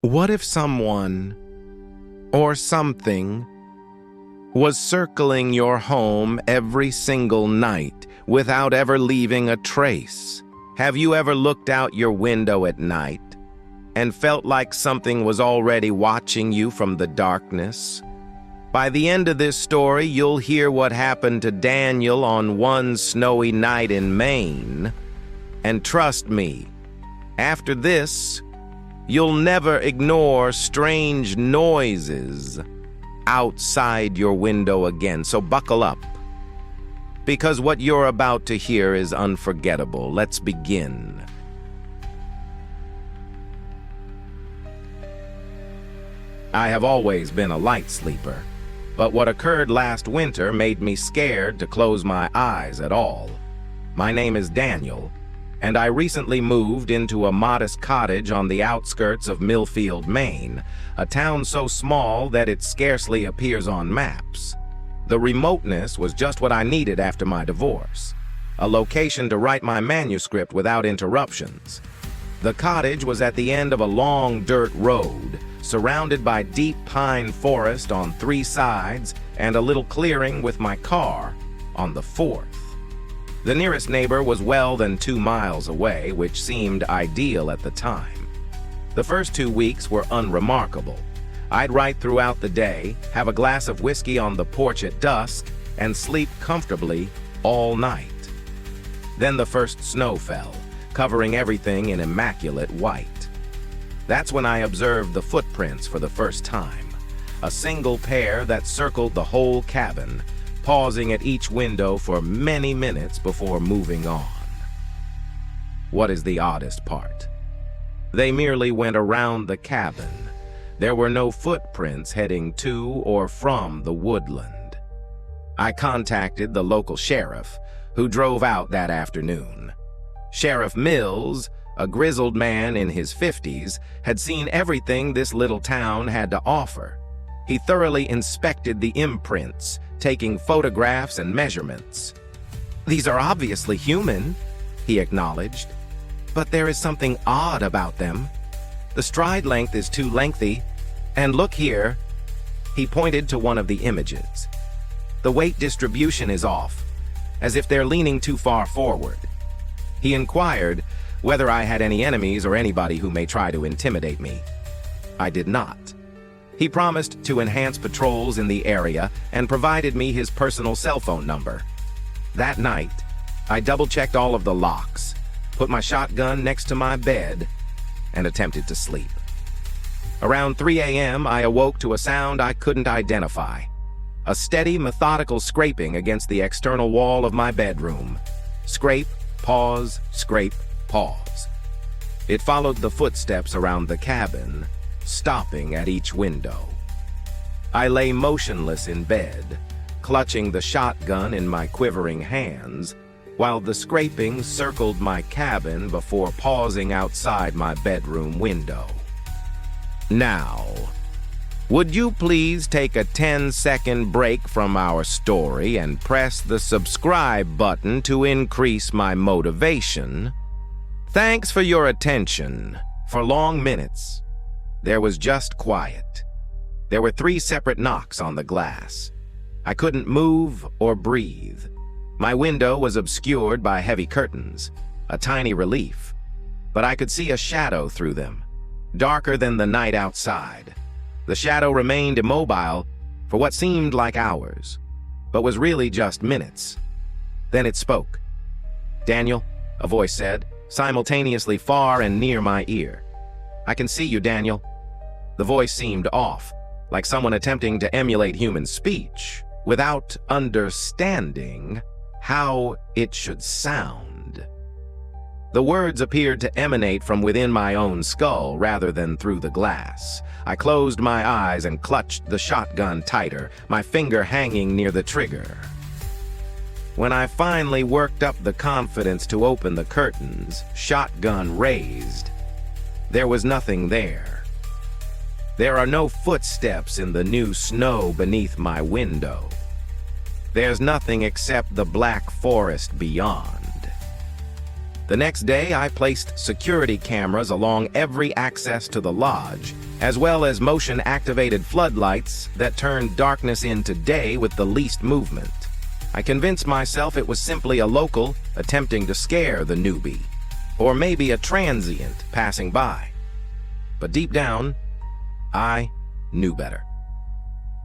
What if someone or something was circling your home every single night without ever leaving a trace? Have you ever looked out your window at night and felt like something was already watching you from the darkness? By the end of this story, you'll hear what happened to Daniel on one snowy night in Maine. And trust me, after this, you'll never ignore strange noises outside your window again. So buckle up, because what you're about to hear is unforgettable. Let's begin. I have always been a light sleeper, but what occurred last winter made me scared to close my eyes at all. My name is Daniel, and I recently moved into a modest cottage on the outskirts of Millfield, Maine, a town so small that it scarcely appears on maps. The remoteness was just what I needed after my divorce, a location to write my manuscript without interruptions. The cottage was at the end of a long dirt road, surrounded by deep pine forest on 3 sides and a little clearing with my car on the 4th. The nearest neighbor was well than 2 miles away, which seemed ideal at the time. The first 2 weeks were unremarkable. I'd write throughout the day, have a glass of whiskey on the porch at dusk, and sleep comfortably all night. Then the first snow fell, covering everything in immaculate white. That's when I observed the footprints for the first time, a single pair that circled the whole cabin, pausing at each window for many minutes before moving on. What is the oddest part? They merely went around the cabin. There were no footprints heading to or from the woodland. I contacted the local sheriff, who drove out that afternoon. Sheriff Mills, a grizzled man in his 50s, had seen everything this little town had to offer. He thoroughly inspected the imprints, taking photographs and measurements. "These are obviously human," he acknowledged, "but there is something odd about them. The stride length is too lengthy, and look here." He pointed to one of the images. "The weight distribution is off, as if they're leaning too far forward." He inquired whether I had any enemies or anybody who may try to intimidate me. I did not. He promised to enhance patrols in the area and provided me his personal cell phone number. That night, I double-checked all of the locks, put my shotgun next to my bed, and attempted to sleep. Around 3 a.m., I awoke to a sound I couldn't identify. A steady, methodical scraping against the external wall of my bedroom. Scrape, pause, scrape, pause. It followed the footsteps around the cabin, stopping at each window. I lay motionless in bed, clutching the shotgun in my quivering hands, while the scraping circled my cabin before pausing outside my bedroom window. Now, would you please take a 10-second break from our story and press the subscribe button to increase my motivation? Thanks for your attention. For long minutes, there was just quiet. There were 3 separate knocks on the glass. I couldn't move or breathe. My window was obscured by heavy curtains, a tiny relief, but I could see a shadow through them, darker than the night outside. The shadow remained immobile for what seemed like hours, but was really just minutes. Then it spoke. "Daniel," a voice said, simultaneously far and near my ear. "I can see you, Daniel." The voice seemed off, like someone attempting to emulate human speech, without understanding how it should sound. The words appeared to emanate from within my own skull rather than through the glass. I closed my eyes and clutched the shotgun tighter, my finger hanging near the trigger. When I finally worked up the confidence to open the curtains, shotgun raised, there was nothing there. There are no footsteps in the new snow beneath my window. There's nothing except the black forest beyond. The next day, I placed security cameras along every access to the lodge, as well as motion-activated floodlights that turned darkness into day with the least movement. I convinced myself it was simply a local attempting to scare the newbie, or maybe a transient passing by. But deep down, I knew better.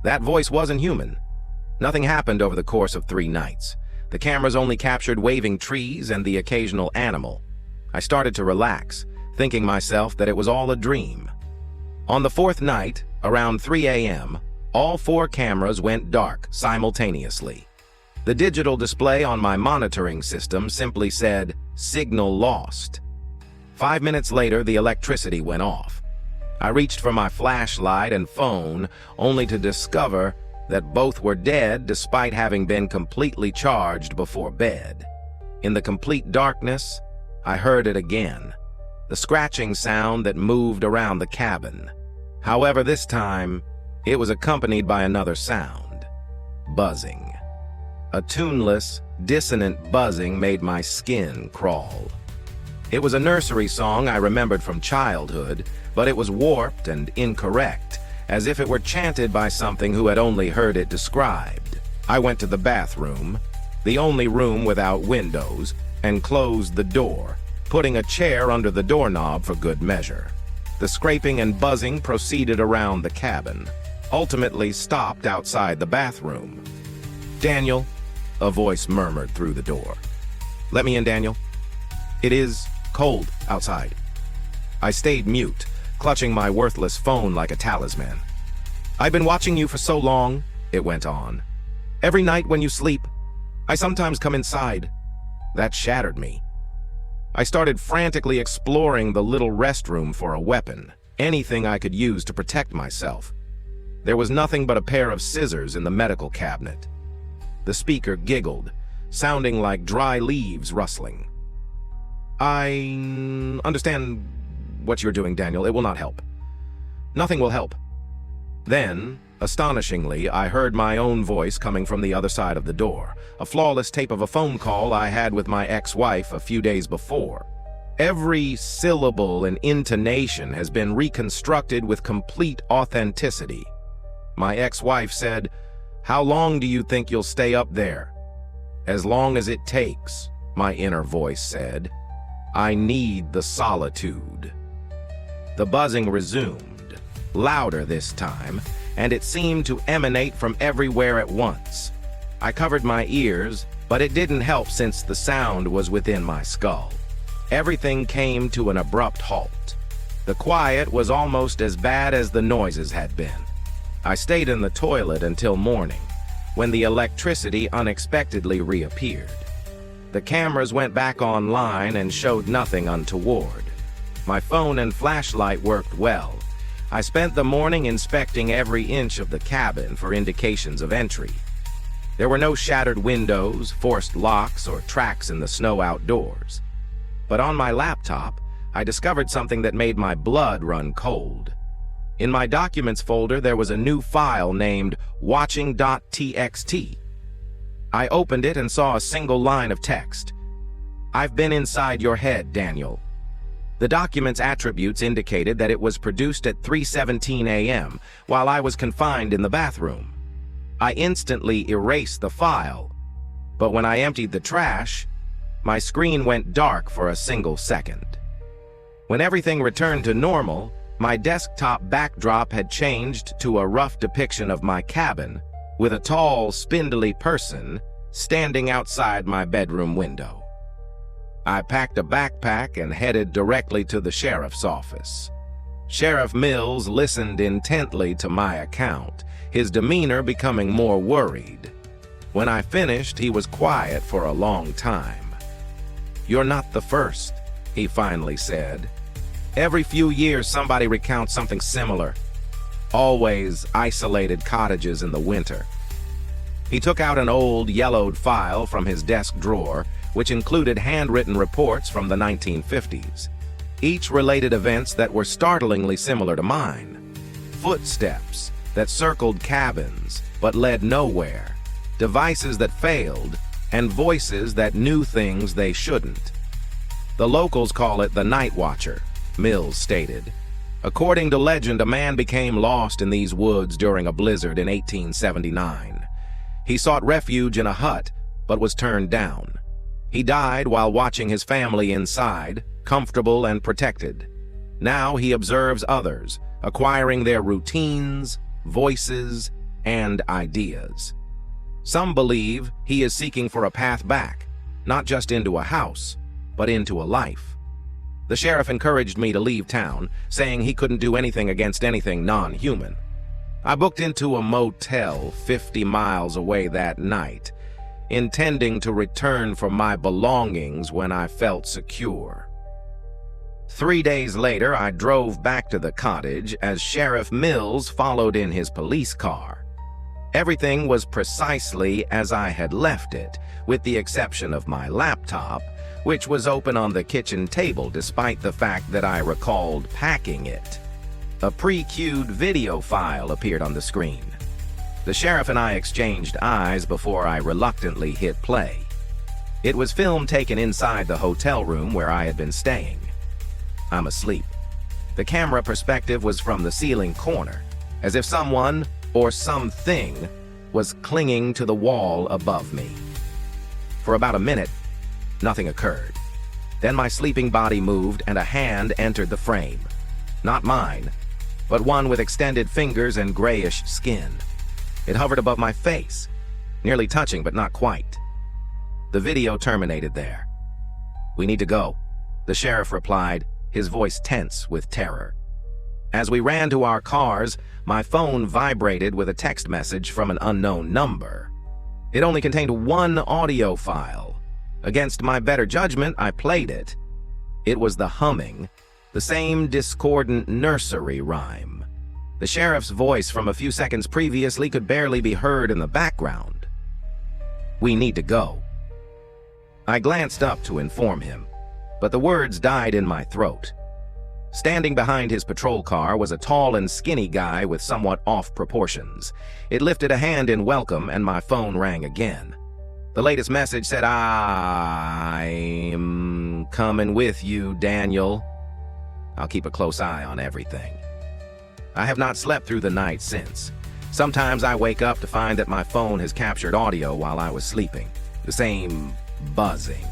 That voice wasn't human. Nothing happened over the course of 3 nights. The cameras only captured waving trees and the occasional animal. I started to relax, thinking myself that it was all a dream. On the 4th night, around 3 a.m., all 4 cameras went dark simultaneously. The digital display on my monitoring system simply said, "Signal lost." 5 minutes later, the electricity went off. I reached for my flashlight and phone, only to discover that both were dead despite having been completely charged before bed. In the complete darkness, I heard it again, the scratching sound that moved around the cabin. However, this time, it was accompanied by another sound, buzzing. A tuneless, dissonant buzzing made my skin crawl. It was a nursery song I remembered from childhood, but it was warped and incorrect, as if it were chanted by something who had only heard it described. I went to the bathroom, the only room without windows, and closed the door, putting a chair under the doorknob for good measure. The scraping and buzzing proceeded around the cabin, ultimately stopped outside the bathroom. "Daniel," a voice murmured through the door. "Let me in, Daniel. It is cold outside." I stayed mute, clutching my worthless phone like a talisman. "I've been watching you for so long," it went on. "Every night when you sleep, I sometimes come inside." That shattered me. I started frantically exploring the little restroom for a weapon, anything I could use to protect myself. There was nothing but a pair of scissors in the medical cabinet. The speaker giggled, sounding like dry leaves rustling. "I understand what you're doing, Daniel. It will not help. Nothing will help." Then, astonishingly, I heard my own voice coming from the other side of the door, a flawless tape of a phone call I had with my ex-wife a few days before. Every syllable and intonation has been reconstructed with complete authenticity. My ex-wife said, "How long do you think you'll stay up there?" "As long as it takes," my inner voice said. "I need the solitude." The buzzing resumed, louder this time, and it seemed to emanate from everywhere at once. I covered my ears, but it didn't help since the sound was within my skull. Everything came to an abrupt halt. The quiet was almost as bad as the noises had been. I stayed in the toilet until morning, when the electricity unexpectedly reappeared. The cameras went back online and showed nothing untoward. My phone and flashlight worked well. I spent the morning inspecting every inch of the cabin for indications of entry. There were no shattered windows, forced locks, or tracks in the snow outdoors. But on my laptop, I discovered something that made my blood run cold. In my documents folder, there was a new file named watching.txt. I opened it and saw a single line of text. "I've been inside your head, Daniel." The document's attributes indicated that it was produced at 3:17 a.m. while I was confined in the bathroom. I instantly erased the file, but when I emptied the trash, my screen went dark for a single second. When everything returned to normal, my desktop backdrop had changed to a rough depiction of my cabin, with a tall, spindly person standing outside my bedroom window. I packed a backpack and headed directly to the sheriff's office. Sheriff Mills listened intently to my account, his demeanor becoming more worried. When I finished, he was quiet for a long time. "You're not the first," he finally said. "Every few years somebody recounts something similar. Always isolated cottages in the winter." He took out an old, yellowed file from his desk drawer, which included handwritten reports from the 1950s. Each related events that were startlingly similar to mine. Footsteps that circled cabins but led nowhere, devices that failed, and voices that knew things they shouldn't. "The locals call it the Night Watcher," Mills stated. According to legend, a man became lost in these woods during a blizzard in 1879. He sought refuge in a hut, but was turned down. He died while watching his family inside, comfortable and protected. Now he observes others, acquiring their routines, voices, and ideas. Some believe he is seeking for a path back, not just into a house, but into a life. The sheriff encouraged me to leave town, saying he couldn't do anything against anything non-human. I booked into a motel 50 miles away that night, intending to return for my belongings when I felt secure. 3 days later, I drove back to the cottage as Sheriff Mills followed in his police car. Everything was precisely as I had left it, with the exception of my laptop, which was open on the kitchen table despite the fact that I recalled packing it. A pre-queued video file appeared on the screen. The sheriff and I exchanged eyes before I reluctantly hit play. It was film taken inside the hotel room where I had been staying. I'm asleep. The camera perspective was from the ceiling corner, as if someone or something was clinging to the wall above me. For about a minute, nothing occurred. Then my sleeping body moved and a hand entered the frame. Not mine, but one with extended fingers and grayish skin. It hovered above my face, nearly touching but not quite. The video terminated there. "We need to go," the sheriff replied, his voice tense with terror. As we ran to our cars, my phone vibrated with a text message from an unknown number. It only contained one audio file. Against my better judgment, I played it. It was the humming, the same discordant nursery rhyme. The sheriff's voice from a few seconds previously could barely be heard in the background. "We need to go." I glanced up to inform him, but the words died in my throat. Standing behind his patrol car was a tall and skinny guy with somewhat off proportions. It lifted a hand in welcome and my phone rang again. The latest message said, "I'm coming with you, Daniel. I'll keep a close eye on everything." I have not slept through the night since. Sometimes I wake up to find that my phone has captured audio while I was sleeping. The same buzzing.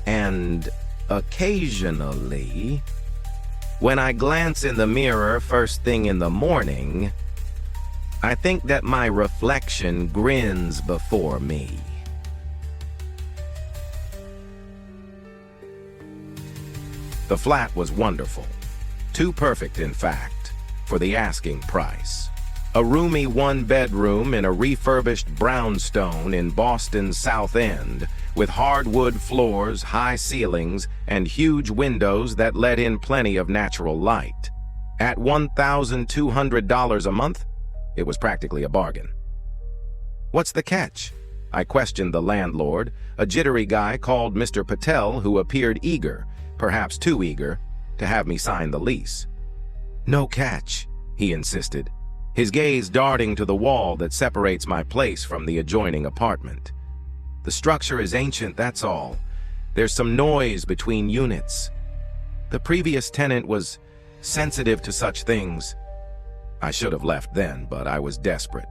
And occasionally, when I glance in the mirror first thing in the morning, I think that my reflection grins before me. The flat was wonderful. Too perfect, in fact, for the asking price. A roomy one-bedroom in a refurbished brownstone in Boston's South End, with hardwood floors, high ceilings, and huge windows that let in plenty of natural light. At $1,200 a month, it was practically a bargain. "What's the catch?" I questioned the landlord, a jittery guy called Mr. Patel who appeared eager, perhaps too eager, to have me sign the lease. "No catch," he insisted, his gaze darting to the wall that separates my place from the adjoining apartment. "The structure is ancient, that's all. There's some noise between units. The previous tenant was sensitive to such things." I should have left then, but I was desperate.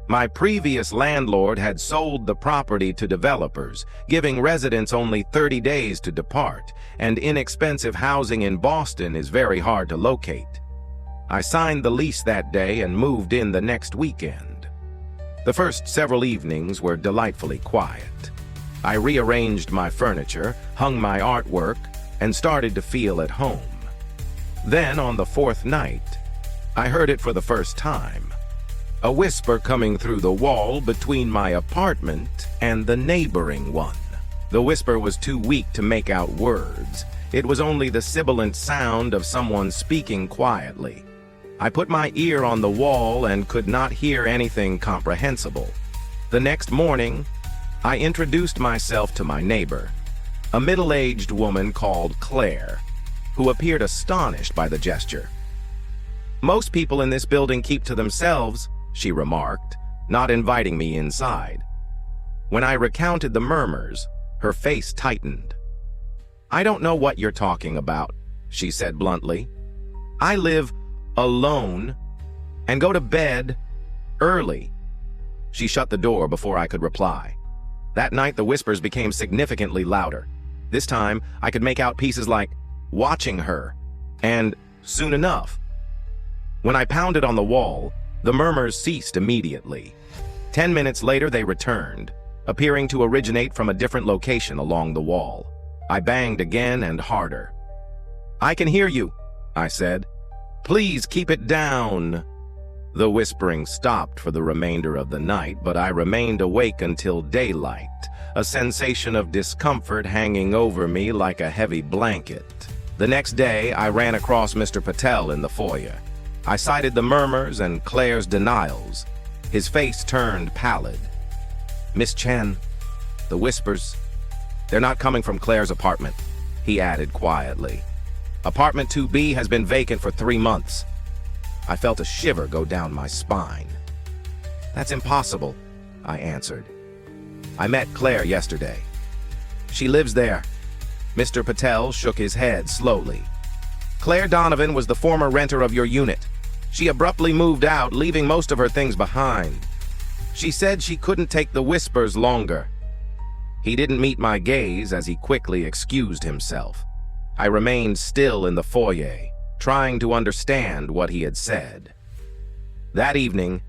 My previous landlord had sold the property to developers, giving residents only 30 days to depart, and inexpensive housing in Boston is very hard to locate. I signed the lease that day and moved in the next weekend. The first several evenings were delightfully quiet. I rearranged my furniture, hung my artwork, and started to feel at home. Then, on the fourth night, I heard it for the first time. A whisper coming through the wall between my apartment and the neighboring one. The whisper was too weak to make out words. It was only the sibilant sound of someone speaking quietly. I put my ear on the wall and could not hear anything comprehensible. The next morning, I introduced myself to my neighbor, a middle-aged woman called Claire, who appeared astonished by the gesture. "Most people in this building keep to themselves," she remarked, not inviting me inside. When I recounted the murmurs, her face tightened. "I don't know what you're talking about," she said bluntly. I live alone and go to bed early." She shut the door before I could reply. That night, the whispers became significantly louder. This time, I could make out pieces like "watching her" and "soon enough." When I pounded on the wall, the murmurs ceased immediately. 10 minutes later, they returned, appearing to originate from a different location along the wall. I banged again and harder. "I can hear you," I said. "Please keep it down." The whispering stopped for the remainder of the night, but I remained awake until daylight, a sensation of discomfort hanging over me like a heavy blanket. The next day, I ran across Mr. Patel in the foyer. I cited the murmurs and Claire's denials. His face turned pallid. "Miss Chen, the whispers, they're not coming from Claire's apartment," he added quietly. "Apartment 2B has been vacant for 3 months." I felt a shiver go down my spine. "That's impossible," I answered. "I met Claire yesterday. She lives there." Mr. Patel shook his head slowly. "Claire Donovan was the former renter of your unit. She abruptly moved out, leaving most of her things behind. She said she couldn't take the whispers longer." He didn't meet my gaze as he quickly excused himself. I remained still in the foyer, trying to understand what he had said. That evening,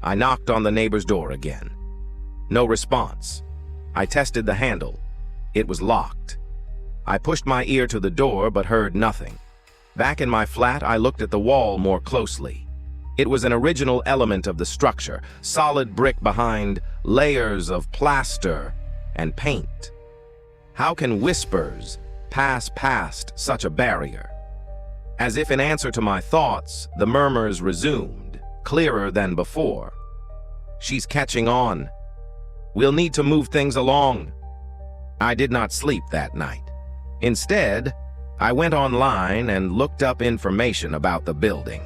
I knocked on the neighbor's door again. No response. I tested the handle. It was locked. I pushed my ear to the door but heard nothing. Back in my flat, I looked at the wall more closely. It was an original element of the structure, solid brick behind layers of plaster and paint. How can whispers pass past such a barrier? As if in answer to my thoughts, the murmurs resumed, clearer than before. "She's catching on. We'll need to move things along." I did not sleep that night. Instead, I went online and looked up information about the building.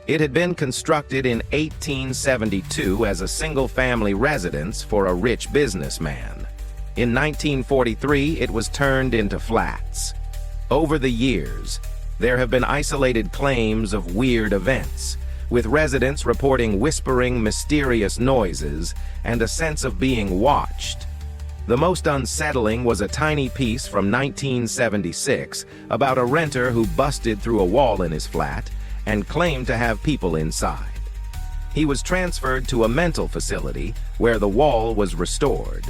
It had been constructed in 1872 as a single-family residence for a rich businessman. In 1943, it was turned into flats. Over the years, there have been isolated claims of weird events, with residents reporting whispering, mysterious noises and a sense of being watched. The most unsettling was a tiny piece from 1976 about a renter who busted through a wall in his flat and claimed to have people inside. He was transferred to a mental facility where the wall was restored.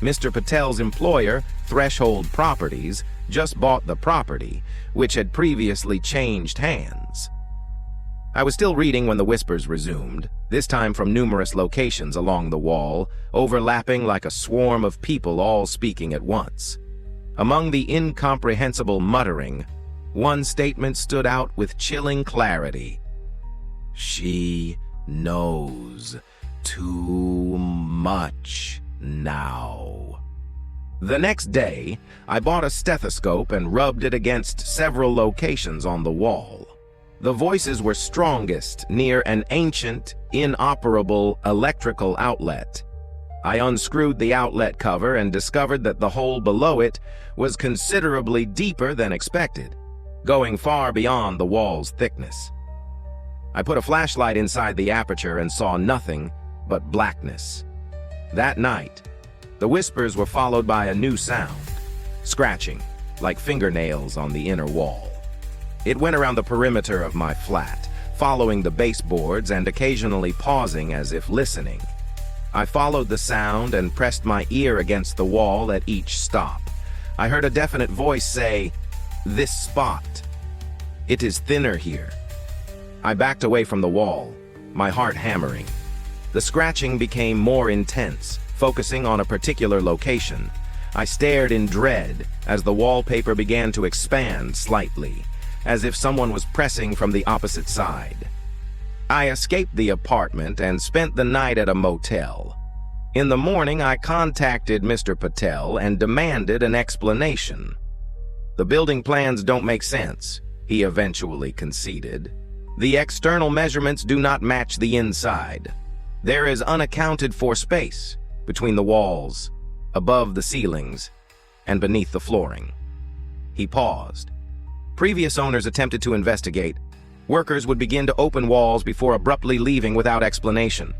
Mr. Patel's employer, Threshold Properties, just bought the property, which had previously changed hands. I was still reading when the whispers resumed, this time from numerous locations along the wall, overlapping like a swarm of people all speaking at once. Among the incomprehensible muttering, one statement stood out with chilling clarity. "She knows too much now." The next day, I bought a stethoscope and rubbed it against several locations on the wall. The voices were strongest near an ancient, inoperable electrical outlet. I unscrewed the outlet cover and discovered that the hole below it was considerably deeper than expected, going far beyond the wall's thickness. I put a flashlight inside the aperture and saw nothing but blackness. That night, the whispers were followed by a new sound, scratching, like fingernails on the inner wall. It went around the perimeter of my flat, following the baseboards and occasionally pausing as if listening. I followed the sound and pressed my ear against the wall at each stop. I heard a definite voice say, "This spot. It is thinner here." I backed away from the wall, my heart hammering. The scratching became more intense, focusing on a particular location. I stared in dread as the wallpaper began to expand slightly, as if someone was pressing from the opposite side. I escaped the apartment and spent the night at a motel. In the morning, I contacted Mr. Patel and demanded an explanation. "The building plans don't make sense," he eventually conceded. "The external measurements do not match the inside. There is unaccounted for space between the walls, above the ceilings, and beneath the flooring." He paused. "Previous owners attempted to investigate, Workers would begin to open walls before abruptly leaving without explanation,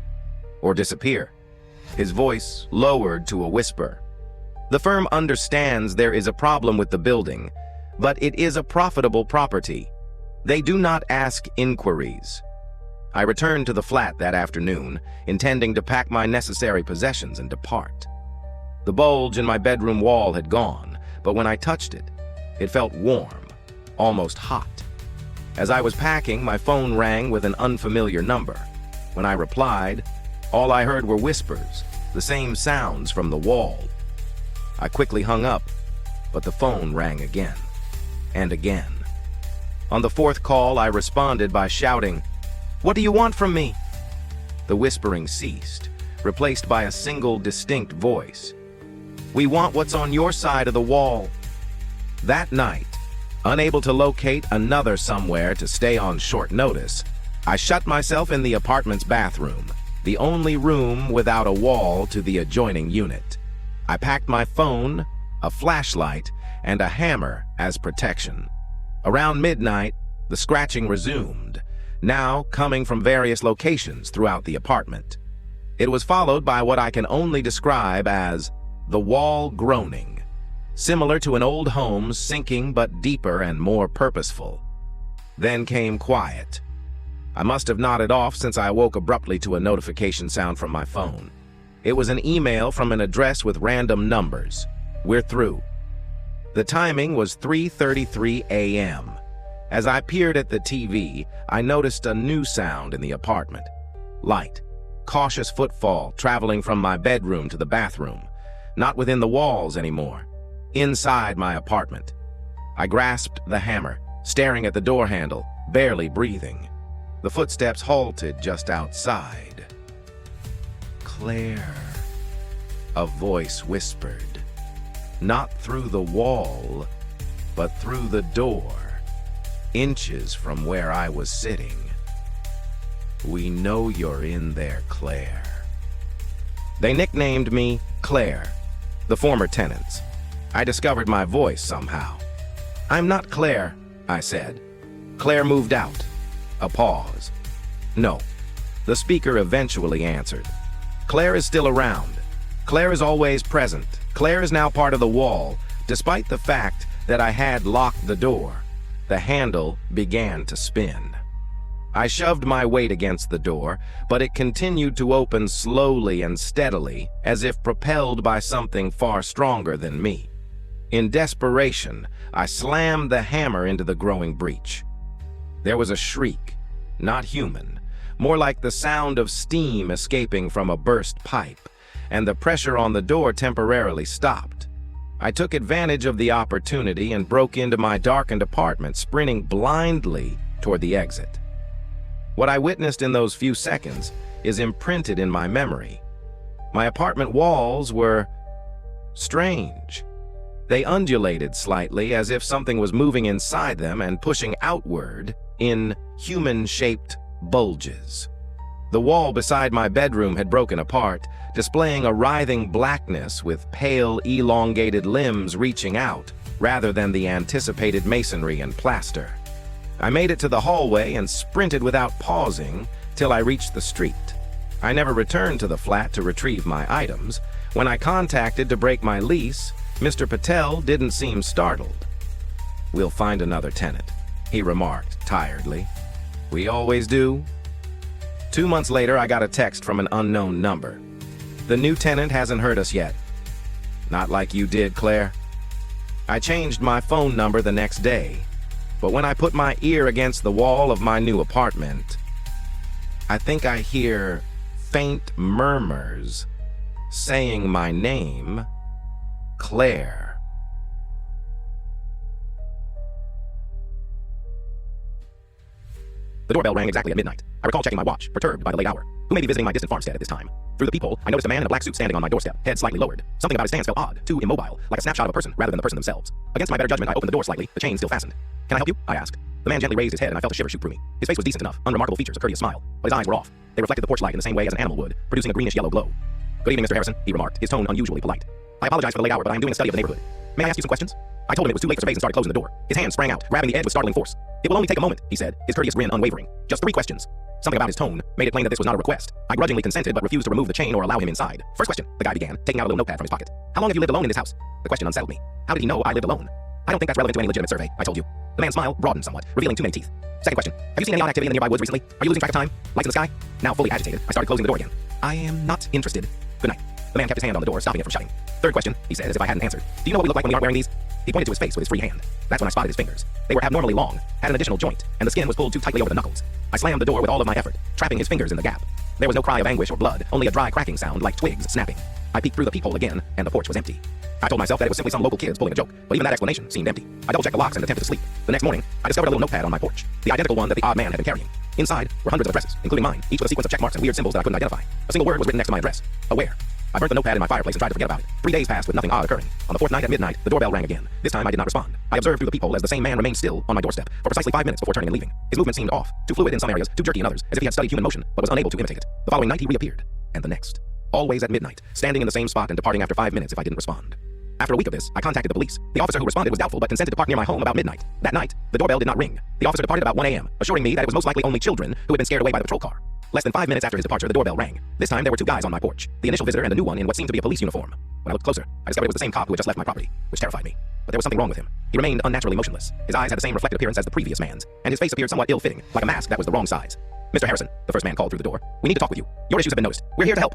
or disappear. His voice lowered to a whisper. The firm understands there is a problem with the building, but it is a profitable property. They do not ask inquiries. I returned to the flat that afternoon, intending to pack my necessary possessions and depart. The bulge in my bedroom wall had gone, but when I touched it, it felt warm, almost hot. As I was packing, my phone rang with an unfamiliar number. When I replied, all I heard were whispers, the same sounds from the wall. I quickly hung up, but the phone rang again and again. On the fourth call, I responded by shouting, "What do you want from me?" The whispering ceased, replaced by a single distinct voice. "We want what's on your side of the wall." That night, unable to locate another somewhere to stay on short notice, I shut myself in the apartment's bathroom, the only room without a wall to the adjoining unit. I packed my phone, a flashlight, and a hammer as protection. Around midnight, the scratching resumed, now coming from various locations throughout the apartment. It was followed by what I can only describe as the wall groaning, similar to an old home sinking but deeper and more purposeful. Then came quiet. I must have nodded off since I awoke abruptly to a notification sound from my phone. It was an email from an address with random numbers. "We're through." The timing was 3:33 a.m. As I peered at the TV, I noticed a new sound in the apartment. Light, cautious footfall traveling from my bedroom to the bathroom, not within the walls anymore, inside my apartment. I grasped the hammer, staring at the door handle, barely breathing. The footsteps halted just outside. "Claire," a voice whispered. Not through the wall, but through the door, inches from where I was sitting. "We know you're in there, Claire." They nicknamed me Claire, the former tenants. I discovered my voice somehow. "I'm not Claire," I said. Claire moved out. A pause. "No." The speaker eventually answered. "Claire is still around. Claire is always present. Claire is now part of the wall, despite the fact that I had locked the door." The handle began to spin. I shoved my weight against the door, but it continued to open slowly and steadily, as if propelled by something far stronger than me. In desperation, I slammed the hammer into the growing breach. There was a shriek, not human, more like the sound of steam escaping from a burst pipe, and the pressure on the door temporarily stopped. I took advantage of the opportunity and broke into my darkened apartment, sprinting blindly toward the exit. What I witnessed in those few seconds is imprinted in my memory. My apartment walls were strange. They undulated slightly, as if something was moving inside them and pushing outward in human-shaped bulges. The wall beside my bedroom had broken apart, displaying a writhing blackness with pale, elongated limbs reaching out, rather than the anticipated masonry and plaster. I made it to the hallway and sprinted without pausing till I reached the street. I never returned to the flat to retrieve my items. When I contacted to break my lease, Mr. Patel didn't seem startled. "We'll find another tenant," he remarked tiredly. "We always do." 2 months later, I got a text from an unknown number. "The new tenant hasn't heard us yet." "Not like you did, Claire." I changed my phone number the next day, but when I put my ear against the wall of my new apartment, I think I hear faint murmurs saying my name, Claire. The doorbell rang exactly at midnight. I recall checking my watch, perturbed by the late hour. Who may be visiting my distant farmstead at this time? Through the peephole, I noticed a man in a black suit standing on my doorstep, head slightly lowered. Something about his stance felt odd, too immobile, like a snapshot of a person rather than the person themselves. Against my better judgment, I opened the door slightly, the chain still fastened. "Can I help you?" I asked. The man gently raised his head and I felt a shiver shoot through me. His face was decent enough, unremarkable features, a courteous smile, but his eyes were off. They reflected the porch light in the same way as an animal would, producing a greenish-yellow glow. "Good evening, Mr. Harrison," he remarked, his tone unusually polite. I apologize for the late hour, but I am doing a study of the neighborhood. May I ask you some questions? I told him it was too late for surveys and started closing the door. His hand sprang out, grabbing the edge with startling force. It will only take a moment, he said, his courteous grin unwavering. Just 3 questions. Something about his tone made it plain that this was not a request. I grudgingly consented, but refused to remove the chain or allow him inside. First question, the guy began, taking out a little notepad from his pocket. How long have you lived alone in this house? The question unsettled me. How did he know I lived alone? I don't think that's relevant to any legitimate survey, I told you. The man's smile broadened somewhat, revealing too many teeth. Second question, have you seen any odd activity in the nearby woods recently? Are you losing track of time? Lights in the sky? Now fully agitated, I started closing the door again. I am not interested. Good night. The man kept his hand on the door, stopping it from shutting. Third question, he said, as if I hadn't answered. Do you know what we look like when we aren't wearing these? He pointed to his face with his free hand. That's when I spotted his fingers. They were abnormally long, had an additional joint, and the skin was pulled too tightly over the knuckles. I slammed the door with all of my effort, trapping his fingers in the gap. There was no cry of anguish or blood, only a dry cracking sound like twigs snapping. I peeked through the peephole again, and the porch was empty. I told myself that it was simply some local kids pulling a joke, but even that explanation seemed empty. I double-checked the locks and attempted to sleep. The next morning, I discovered a little notepad on my porch, the identical one that the odd man had been carrying. Inside were hundreds of addresses, including mine, each with a sequence of check marks and weird symbols that I couldn't identify. A single word was written next to my address. Aware. I burnt the notepad in my fireplace and tried to forget about it. 3 days passed with nothing odd occurring. On the 4th night at midnight, the doorbell rang again. This time I did not respond. I observed through the peephole as the same man remained still on my doorstep for precisely 5 minutes before turning and leaving. His movement seemed off, too fluid in some areas, too jerky in others, as if he had studied human motion, but was unable to imitate it. The following night he reappeared, and the next. Always at midnight, standing in the same spot and departing after 5 minutes if I didn't respond. After a week of this, I contacted the police. The officer who responded was doubtful but consented to park near my home about midnight. That night, the doorbell did not ring. The officer departed about 1 a.m., assuring me that it was most likely only children who had been scared away by the patrol car. Less than 5 minutes after his departure, the doorbell rang. This time, there were 2 guys on my porch, the initial visitor and the new one in what seemed to be a police uniform. When I looked closer, I discovered it was the same cop who had just left my property, which terrified me. But there was something wrong with him. He remained unnaturally motionless. His eyes had the same reflective appearance as the previous man's, and his face appeared somewhat ill-fitting, like a mask that was the wrong size. Mr. Harrison, the first man called through the door. We need to talk with you. Your issues have been noticed. We're here to help.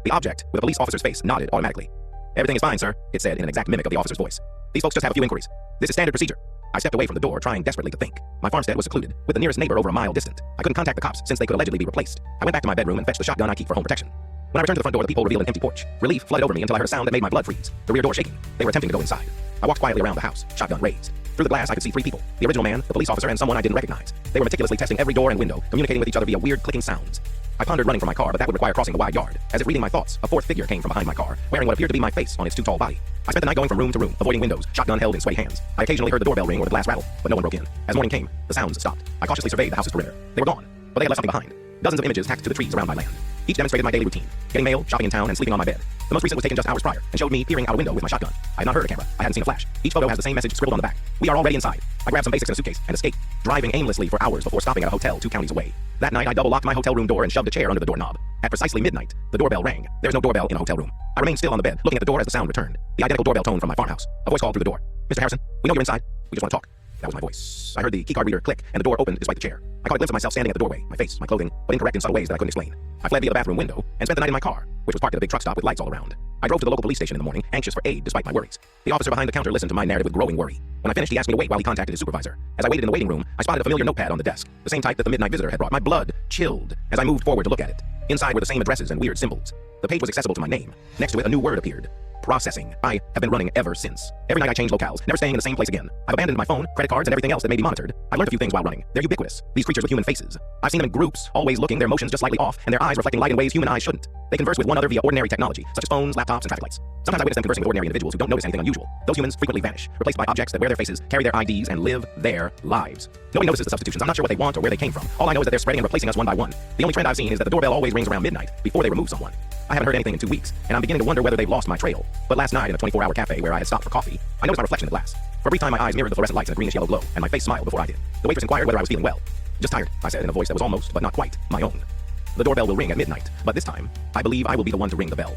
The object, with a police officer's face, nodded automatically. Everything is fine, sir, it said in an exact mimic of the officer's voice. These folks just have a few inquiries. This is standard procedure. I stepped away from the door, trying desperately to think. My farmstead was secluded, with the nearest neighbor over a mile distant. I couldn't contact the cops since they could allegedly be replaced. I went back to my bedroom and fetched the shotgun I keep for home protection. When I returned to the front door, the people revealed an empty porch. Relief flooded over me until I heard a sound that made my blood freeze. The rear door shaking. They were attempting to go inside. I walked quietly around the house, shotgun raised. Through the glass, I could see 3 people. The original man, the police officer, and someone I didn't recognize. They were meticulously testing every door and window, communicating with each other via weird clicking sounds. I pondered running from my car, but that would require crossing the wide yard. As if reading my thoughts, a 4th figure came from behind my car, wearing what appeared to be my face on its too tall body. I spent the night going from room to room, avoiding windows, shotgun held in sweaty hands. I occasionally heard the doorbell ring or the glass rattle, but no one broke in. As morning came, the sounds stopped. I cautiously surveyed the house's perimeter. They were gone, but they had left something behind. Dozens of images tacked to the trees around my land. Each demonstrated my daily routine, getting mail, shopping in town, and sleeping on my bed. The most recent was taken just hours prior, and showed me peering out a window with my shotgun. I had not heard a camera. I hadn't seen a flash. Each photo has the same message scribbled on the back. We are already inside. I grabbed some basics in a suitcase and escaped, driving aimlessly for hours before stopping at a hotel 2 counties away. That night, I double-locked my hotel room door and shoved a chair under the doorknob. At precisely midnight, the doorbell rang. There's no doorbell in a hotel room. I remained still on the bed, looking at the door as the sound returned. The identical doorbell tone from my farmhouse. A voice called through the door. Mr. Harrison, we know you're inside. We just want to talk. That was my voice. I heard the keycard reader click, and the door opened despite the chair. I caught a glimpse of myself standing at the doorway, my face, my clothing, but incorrect in subtle ways that I couldn't explain. I fled via the bathroom window and spent the night in my car, which was parked at a big truck stop with lights all around. I drove to the local police station in the morning, anxious for aid despite my worries. The officer behind the counter listened to my narrative with growing worry. When I finished, he asked me to wait while he contacted his supervisor. As I waited in the waiting room, I spotted a familiar notepad on the desk, the same type that the midnight visitor had brought. My blood chilled as I moved forward to look at it. Inside were the same addresses and weird symbols. The page was accessible to my name. Next to it, a new word appeared. Processing. I have been running ever since. Every night I change locales, never staying in the same place again. I've abandoned my phone, credit cards, and everything else that may be monitored. I learned a few things while running. They're ubiquitous. These creatures with human faces. I've seen them in groups, always looking, their motions just slightly off, and their eyes reflecting light in ways human eyes shouldn't. They converse with one another via ordinary technology, such as phones, laptops, and traffic lights. Sometimes I witness them conversing with ordinary individuals who don't notice anything unusual. Those humans frequently vanish, replaced by objects that wear their faces, carry their IDs, and live their lives. Nobody notices the substitutions. I'm not sure what they want or where they came from. All I know is that they're spreading and replacing us one by one. The only trend I've seen is that the doorbell always rings around midnight, before they remove someone. I haven't heard anything in 2 weeks, and I'm beginning to wonder whether they've lost my trail. But last night in a 24-hour cafe where I had stopped for coffee, I noticed my reflection in the glass. For a brief time, my eyes mirrored the fluorescent lights in a greenish yellow glow, and my face smiled before I did. The waitress inquired whether I was feeling well. Just tired, I said in a voice that was almost, but not quite, my own. The doorbell will ring at midnight, but this time, I believe I will be the one to ring the bell.